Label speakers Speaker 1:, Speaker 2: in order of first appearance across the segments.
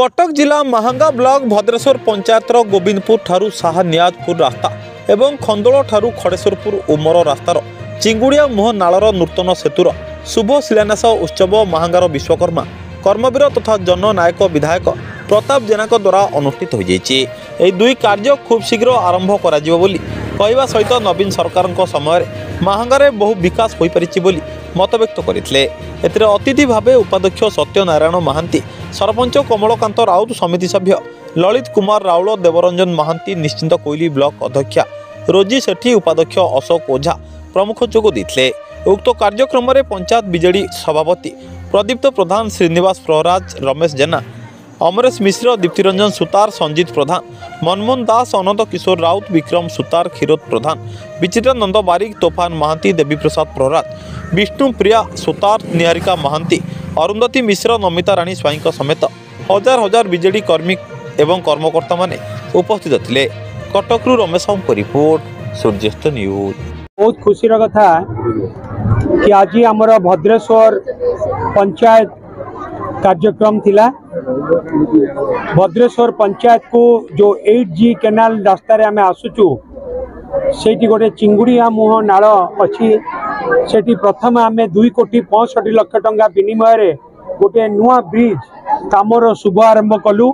Speaker 1: कटक जिला महांगा ब्लॉक भद्रेश्वर पंचायतर गोविंदपुर ठारू साहा नियाजपुर रास्ता एवं खंदोल ठारू खड़ेश्वरपुर उमर रास्तार चिंगुड़िया मुह नालर नूतन सेतुर शुभ शिलान्यास उत्सव महांगार विश्वकर्मा कर्मवीर तथा जननायक विधायक प्रताप जेना द्वारा अनुष्ठित हो जाए। दुई कार्य खूब शीघ्र आरंभ कहवा सहित नवीन सरकार समय महांगारे बहु विकास हो पारि मत व्यक्त करते। अतिथि भाव उपाध्यक्ष सत्यनारायण महांती, सरपंच कमलकांत राउत, समिति सभ्य ललित कुमार राउल, देवरंजन महांती, निश्चिंत कोइली ब्लॉक अध्यक्षा रोजी सेठी, उपाध्यक्ष अशोक ओझा प्रमुख जोग देते। उक्त कार्यक्रम में पंचायत बीजेडी सभापति प्रदीप्त प्रधान, श्रीनिवास प्रहराज, रमेश जेना, अमरेश मिश्र, दीप्तिरंजन सुतार, संजीत प्रधान, मनमोहन दास, अनंत किशोर राउत, विक्रम सुतार, क्षीरोद प्रधान, विचित्रानंद बारिक, तोफान महांती, देवी प्रसाद प्रहराज, विष्णु प्रिया सुतार, निहारिका महांती, अरुंधति मिश्र, नमिता राणी स्वाई समेत हजार हजार बीजेडी कर्मी एवं कर्मकर्ता माने उपस्थित थे। कटकरू रमेश को रिपोर्ट, सूर्यस्त न्यूज।
Speaker 2: बहुत खुशीर कथा कि आज आमर भद्रेश्वर पंचायत कार्यक्रम थिला। भद्रेश्वर पंचायत को जो 8G केनाल रास्ता रे आमे आसुचु सेठी गोटे चिंगुड़िया मुह नाल अच्छी। सेठी प्रथम आमे 2,65,00,000 टंका विनिमय रे गोटे नुआ ब्रिज कामर शुभ आरंभ कलु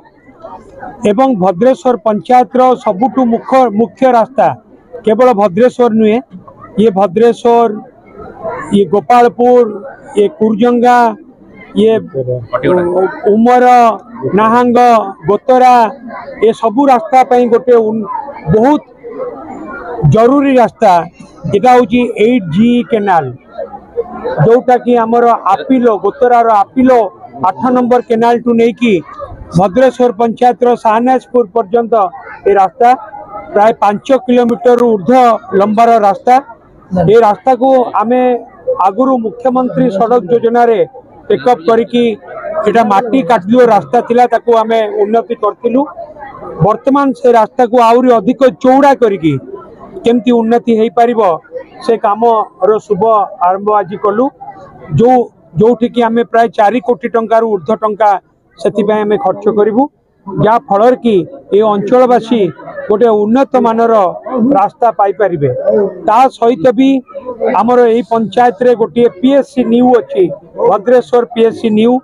Speaker 2: एवं भद्रेश्वर पंचायत रो सबुठु मुख्य रास्ता केवल भद्रेश्वर नुहे, ये भद्रेश्वर, ये गोपालपुर, ये कुरजंगा, ये उमर, नाहांग, गोतरा, ये सबू रास्ता पाई गोटे बहुत जरूरी रास्ता। यहाँ हूँ 8G केनाल जोटा कि आमर आपिलो गोतरार आपिलो 8 नंबर केनाल टू नहीं कि भद्रेश्वर पंचायत साहनाजपुर पर्यंत ये रास्ता प्राय 5 किलोमीटर ऊर्ध लंबार रास्ता। ये रास्ता को आमे आगुरु मुख्यमंत्री सड़क योजना रे टेकअप करिकी एटा माटी काटलियो रास्ता थिला ताको आमे उन्नति करथिलु। वर्तमान से रास्ता को आउरी अधिक चौड़ा करिकी केमती उन्नति हेई पारिबो से काम रो शुभ आरंभ आज कलु। जोठी कि आमे प्राय 4 कोटी टंका ऊर्ध टंका सेतिबाय आमे खर्च करिवु, जा फलर कि ये अंचलवासी गोटे उन्नत मानर रास्ता पाई परिबे। ता सहित भी आमर यही पंचायत रे गोटे PSC न्यू अच्छी, भद्रेश्वर PSC न्यू।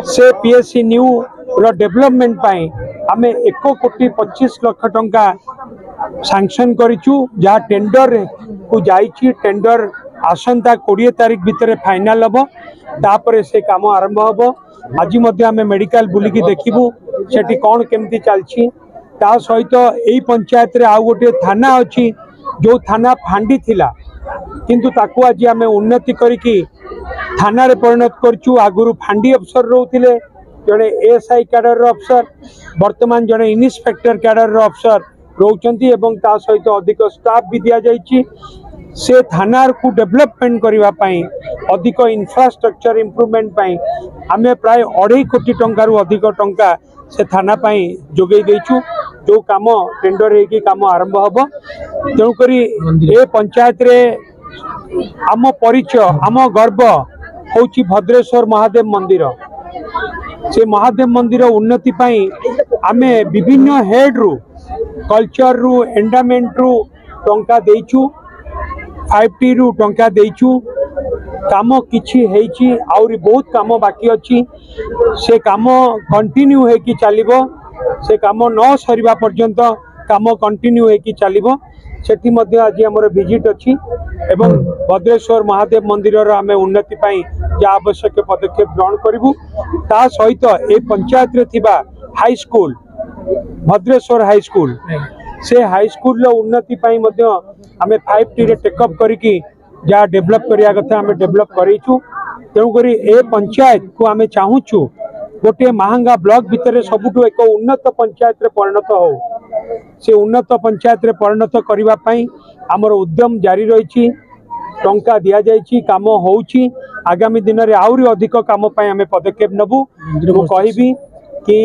Speaker 2: से PSC न्यू रो डेवलपमेंट पाई आमे 1,25,00,000 टंका सैंक्शन करिचु, जहाँ टेंडर को जाइछि। टेंडर आसंता 20 तारीख भितर फाइनल हम, तापर से काम आरंभ हम। आज मध्य आमे मेडिकल बुलिकी देखिबु सेठी कौन केमती चलछि। ता सहित यही पंचायत रे आउ गोटे थाना अच्छी, जो थाना फांडी थिला किंतु ताकू आज आमे उन्नति करिकी थाना रे परिणत करचु। आगुरु फांडी अफसर रोथिले जड़े ASI कैडर अफसर, वर्तमान जड़े इन्स्पेक्टर कैडर अफसर रोचंती एवं ता सहित अधिक स्टाफ भी दिया जाइछि। से थाना को डेवलपमेंट करबा पई अधिक इंफ्रास्ट्रक्चर इम्प्रूवमेंट पई आमे प्राय 2.5 कोटी टंका रु अधिक टंका से थाना पई जोगई देइछु। जो काम टेंडर हेकी काम आरंभ हबो। तेणु करी ए पंचायत रे आम परिचय, आम गर्व होची भद्रेश्वर महादेव मंदिर। से महादेव मंदिर उन्नति पाई आमे विभिन्न हेड रु, कल्चर रु, एंडामेंट रु टंका देइछु, 5T रु टंका देइछु। काम किछि हेइछि, आउरी बहुत काम बाकी अछि। से काम कंटिन्यू हेकी चलिबो, से काम न सरिबा पर्यंत काम कंटिन्यू हेकी चलिबो। सेठी मध्य आज हमर विजिट अछि एवं भद्रेश्वर महादेव मंदिर आमे उन्नति पाई जा आवश्यक पदक्षेप ग्रहण करिबु। ता सहित ए पंचायत रे थिबा high school, Bhadreshwar high school, से हाई स्कूल रो उन्नति पाई मध्य आमे 5T रे टेकअप करिकी जा डेवलप करिया कथा आमे डेवलप करिछु। तेणु करी ए पंचायत को आमे चाहूछु गोटे महांगा ब्लॉक भितर सबुठु एक उन्नत पंचायत रे परिणत हो। से उन्नत पंचायत रे परिणत करिबा पई हमर उद्यम जारी रहिछि, टंका दिया जाइछि, काम होउछि। आगामी दिन रे आउरी अधिक काम पई आमे पदक्षेप नबु। मु कहिबी कि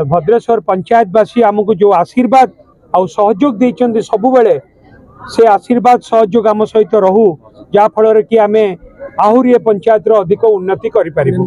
Speaker 2: भद्रेश्वर पंचायतवासी आमको जो आशीर्वाद आ सहयोग देइछन्ति सबु बेले, से आशीर्वाद सहयोग आम सहित रहू, जा फल कि आमे आहुरी पंचायत अधिक उन्नति करि परिबु।